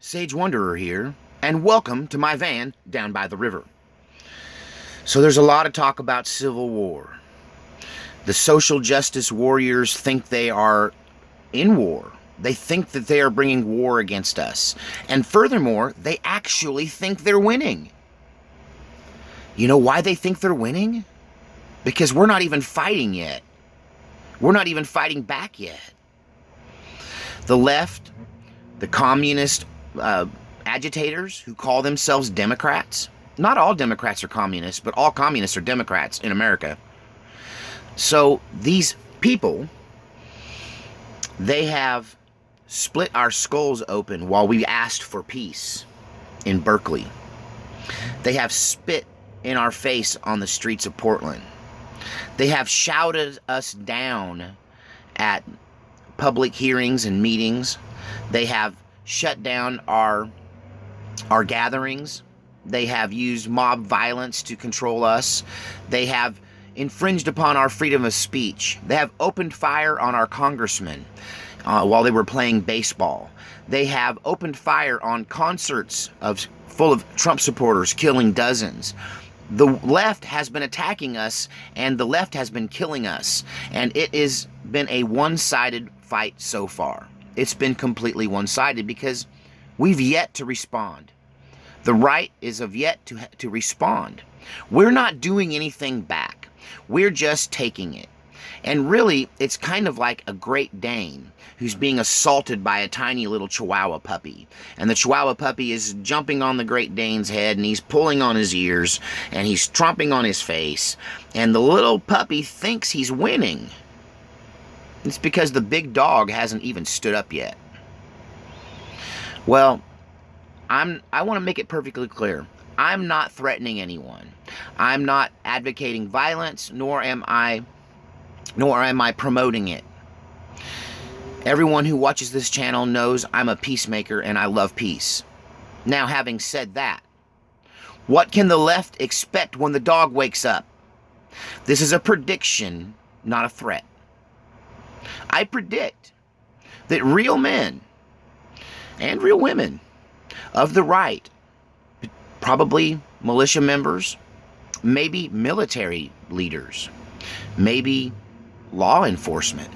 Sage Wanderer here, and welcome to my van down by the river. So there's a lot of talk about civil war. The social justice warriors think they are in war. They think that they are bringing war against us. And furthermore, they actually think they're winning. You know why they think they're winning? Because we're not even fighting yet. We're not even fighting back yet. The left, the communist agitators who call themselves Democrats. Not all Democrats are communists, but all communists are Democrats in America. So these people, they have split our skulls open while we asked for peace in Berkeley. They have spit in our face on the streets of Portland. They have shouted us down at public hearings and meetings. They have shut down our gatherings. They have used mob violence to control us. They have infringed upon our freedom of speech. They have opened fire on our congressmen while they were playing baseball. They have opened fire on concerts full of Trump supporters, killing dozens. The left has been attacking us, and the left has been killing us. And it has been a one-sided fight so far. It's been completely one-sided because we've yet to respond. The right is of yet to respond. We're not doing anything back. We're just taking it. And really, it's kind of like a Great Dane who's being assaulted by a tiny little Chihuahua puppy. And the Chihuahua puppy is jumping on the Great Dane's head, and he's pulling on his ears, and he's tromping on his face. And the little puppy thinks he's winning. It's because the big dog hasn't even stood up yet. Well, I want to make it perfectly clear. I'm not threatening anyone. I'm not advocating violence, nor am I promoting it. Everyone who watches this channel knows I'm a peacemaker and I love peace. Now, having said that, what can the left expect when the dog wakes up? This is a prediction, not a threat. I predict that real men and real women of the right, probably militia members, maybe military leaders, maybe law enforcement,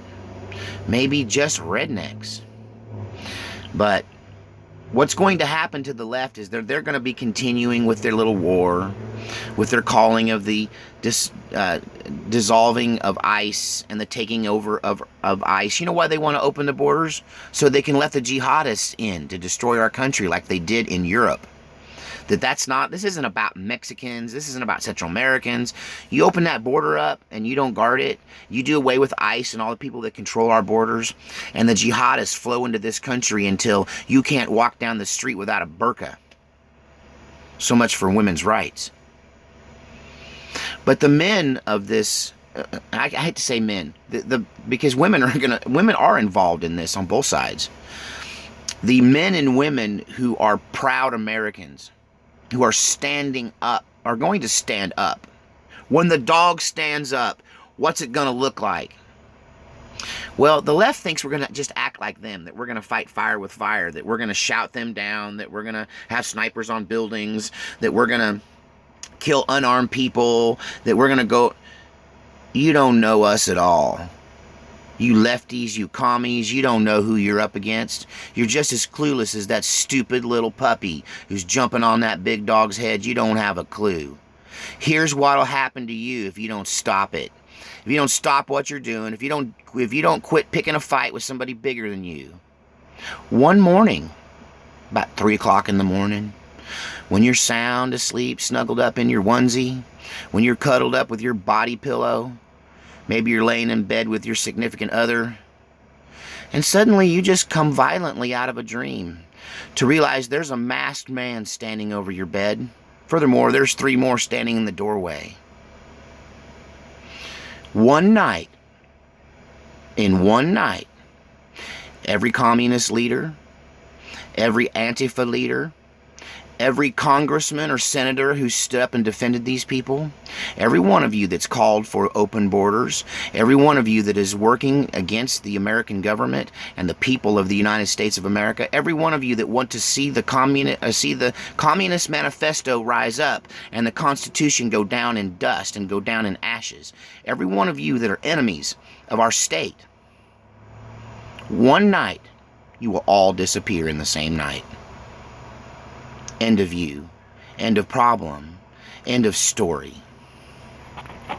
maybe just rednecks. But what's going to happen to the left is they're going to be continuing with their little war, with their calling of the dissolving of ICE and the taking over of ICE. You know why they want to open the borders? So they can let the jihadists in to destroy our country like they did in Europe. This isn't about Mexicans, this isn't about Central Americans. You open that border up and you don't guard it, you do away with ICE and all the people that control our borders, and the jihadists flow into this country until you can't walk down the street without a burqa. So much for women's rights. But the men of this, I hate to say men, because women are involved in this on both sides. The men and women who are proud Americans, who are standing up, are going to stand up. When the dog stands up, what's it going to look like? Well, the left thinks we're going to just act like them, that we're going to fight fire with fire, that we're going to shout them down, that we're going to have snipers on buildings, that we're going to kill unarmed people, that we're going to go... You don't know us at all. You lefties, you commies, you don't know who you're up against. You're just as clueless as that stupid little puppy who's jumping on that big dog's head. You don't have a clue. Here's what'll happen to you if you don't stop it. If you don't stop what you're doing, if you don't quit picking a fight with somebody bigger than you. One morning, about 3 o'clock in the morning, when you're sound asleep, snuggled up in your onesie, when you're cuddled up with your body pillow, maybe you're laying in bed with your significant other, and suddenly you just come violently out of a dream to realize there's a masked man standing over your bed. Furthermore, there's 3 more standing in the doorway. One night, every communist leader, every Antifa leader, Every congressman or senator who stood up and defended these people, every one of you that's called for open borders, every one of you that is working against the American government and the people of the United States of America, every one of you that want to see the Communist Manifesto rise up and the Constitution go down in dust and go down in ashes, every one of you that are enemies of our state, one night you will all disappear in the same night. End of you. End of problem. End of story.